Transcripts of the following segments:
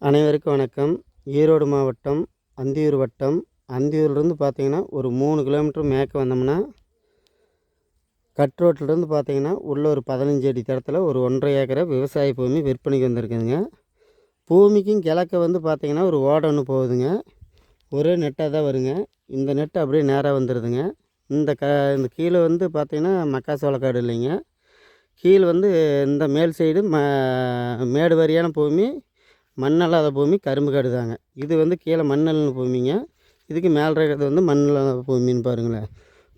அனைவருக்கும் வணக்கம். ஈரோடு மாவட்டம் அந்தியூர் வட்டம். அந்தியூர்லேருந்து பார்த்தீங்கன்னா ஒரு 3 கிலோமீட்டர் மேற்க வந்தோம்னா கட் ரோட்லேருந்து பார்த்தீங்கன்னா உள்ள ஒரு 15 அடி தடத்தில் ஒரு 1.5 ஏக்கரை விவசாய பூமி விற்பனைக்கு வந்திருக்குதுங்க. பூமிக்கும் கிழக்க வந்து பார்த்தீங்கன்னா ஒரு ஓடை ஒன்று போகுதுங்க. ஒரே நெட்டாக தான் வருங்க. இந்த நெட்டு அப்படியே நேராக வந்துடுதுங்க. இந்த கீழே வந்து பார்த்தீங்கன்னா மக்காசோளக்காடு இல்லைங்க. கீழே வந்து இந்த மேல் சைடு மேடு வாரியான பூமி, மண் இல்லாத பூமி கரும்பு காடு தாங்க. இது வந்து கீழே மண் இல்லாத பூமிங்க. இதுக்கு மேலே இருக்கிறது வந்து மண் இல்லாத பூமின்னு பாருங்களேன்.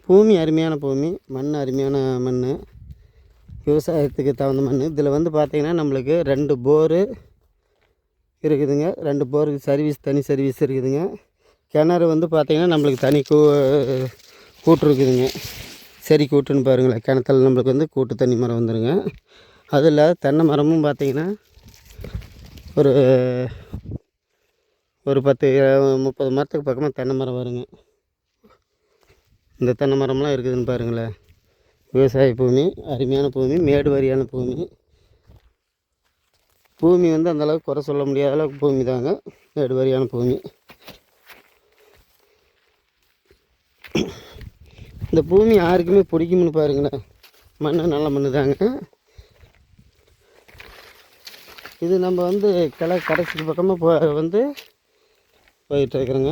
பூமி அருமையான பூமி, மண் அருமையான மண், விவசாயத்துக்கு தகுந்த மண். இதில் வந்து பார்த்திங்கன்னா நம்மளுக்கு 2 போரு இருக்குதுங்க. 2 போருக்கு தனி சர்வீஸ் இருக்குதுங்க. கிணறு வந்து பார்த்திங்கன்னா நம்மளுக்கு தனி கூட்டு இருக்குதுங்க. சரி கூட்டுன்னு பாருங்களேன். கிணத்துல நம்மளுக்கு வந்து கூட்டு தண்ணி மரம் வந்துடுங்க. அது இல்லாத தென்னை மரமும் பார்த்திங்கன்னா ஒரு 10-30 மரத்துக்கு பக்கமாக தென்னை மரம் வருங்க. இந்த தென்னை மரம்லாம் இருக்குதுன்னு பாருங்களேன். விவசாய பூமி, அருமையான பூமி, மேடு வாரியான பூமி. பூமி வந்து அந்தளவுக்கு குறை சொல்ல முடியாத அளவுக்கு பூமி தாங்க, மேடு வாரியான பூமி. இந்த பூமி யாருக்குமே பிடிக்கும்னு பாருங்களேன். மண் நல்ல மண் தாங்க. இது நம்ம வந்து கடைசிக்கு பக்கமாக வந்து போயிட்டுருக்குறோங்க.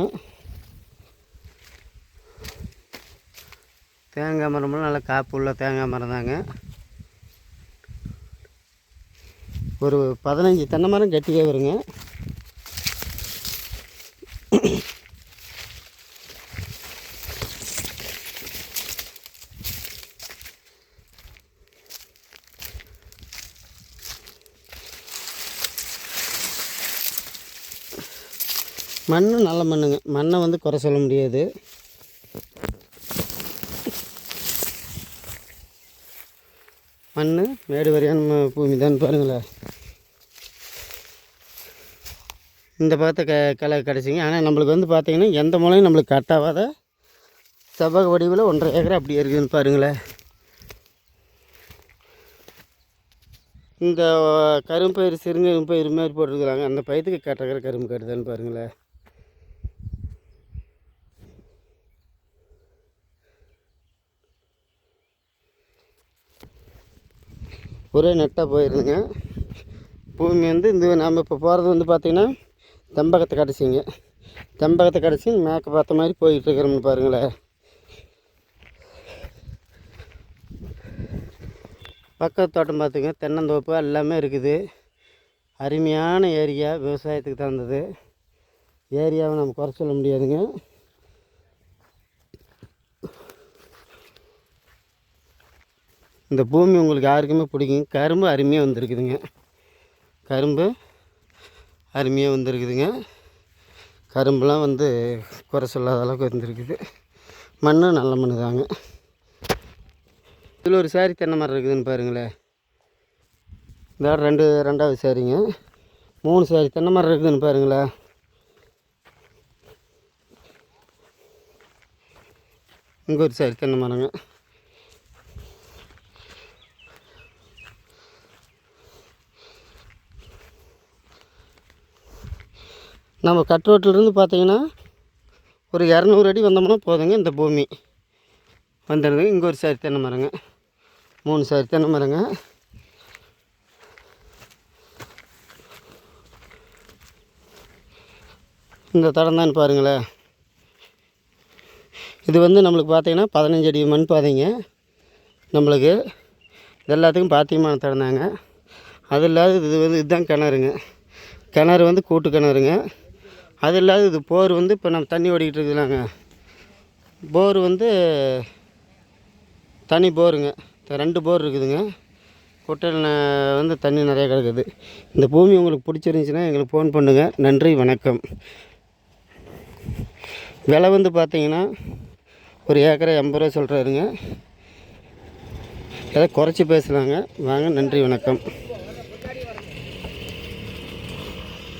தேங்காய் மரமெல்லாம் நல்லா காப்பு உள்ள தேங்காய் மரம் தாங்க. ஒரு 15 தென்னை மரம் கட்டியே வருங்க. மண் நல்ல மண்ணுங்க. மண்ணை வந்து குறை சொல்ல முடியாது. மண் மேடு வாரியான பூமி தான் பாருங்களேன். இந்த பக்கத்தை களை கிடச்சிங்க. ஆனால் நம்மளுக்கு வந்து பார்த்திங்கன்னா எந்த மூலையும் நம்மளுக்கு கட்டாகாத செவ்வக வடிவில் 1.5 ஏக்கரை அப்படியே இருக்குதுன்னு பாருங்களேன். இந்த கரும்பு பயிர் சிறுங்கரும்பு பயிர் மாதிரி போட்டுருக்குறாங்க. அந்த பயிருக்கு கட்டுற கரும்பு கட்டுதான்னு பாருங்களேன். ஒரே நெட்டாக போயிருதுங்க. பூமி வந்து நாம் இப்போ போகிறது வந்து பார்த்திங்கன்னா தெம்பகத்தை கடைசிங்க. தெம்பகத்தை கடைசி மேற்க பார்த்த மாதிரி போயிட்டுருக்குறோம்னு பாருங்களேன். பக்கத்து தோட்டம் பார்த்துங்க, தென்னந்தோப்பு எல்லாமே இருக்குது. அருமையான ஏரியா, விவசாயத்துக்கு தகுந்தது. ஏரியாவை நம்ம குறை சொல்ல முடியாதுங்க. இந்த பூமி உங்களுக்கு யாருக்குமே பிடிக்கும். கரும்பு அருமையாக வந்துருக்குதுங்க. கரும்பு அருமையாக வந்துருக்குதுங்க. கரும்புலாம் வந்து குறை சொல்லாத அளவுக்கு வந்துருக்குது. மண் நல்ல மண் தாங்க. இதில் ஒரு சாரி தென்னை மரம் இருக்குதுன்னு பாருங்களேன். இந்த ரெண்டாவது சாரிங்க. 3 சாரி தென்னை மரம் இருக்குதுன்னு பாருங்களேன். இங்கே ஒரு சாரி தென்னை மரங்க. நம்ம கட் ரோட்டிலிருந்து பார்த்திங்கன்னா ஒரு 200 அடி வந்தோம்னா போதுங்க. இந்த பூமி வந்துடுதுங்க. இங்கே ஒரு சாரி தென்னை மரங்க. 3 சாரி தென்னை மரங்க. இந்த தடம் தான் பாருங்களேன். இது வந்து நம்மளுக்கு பார்த்திங்கன்னா 15 அடி மண் பாதைங்க. நம்மளுக்கு எல்லாத்துக்கும் பாத்தியமான தடம் தாங்க. அது இல்லாத இது வந்து இதுதான் கிணறுங்க. கிணறு வந்து கூட்டு கிணறுங்க. அது இல்லாத இது போர் வந்து இப்போ நம்ம தண்ணி ஓடிக்கிட்டு இருக்குதுலாங்க. போர் வந்து தனி போருங்க. 2 போர் இருக்குதுங்க. குட்டையில் வந்து தண்ணி நிறையா கிடக்குது. இந்த பூமி உங்களுக்கு பிடிச்சிருந்துச்சின்னா எங்களுக்கு ஃபோன் பண்ணுங்கள். நன்றி, வணக்கம். விலை வந்து பார்த்திங்கன்னா ஒரு ஏக்கரை 80 ரூபா சொல்கிறாருங்க. ஏதாவது குறைச்சி பேசலாங்க. வாங்க, நன்றி, வணக்கம்.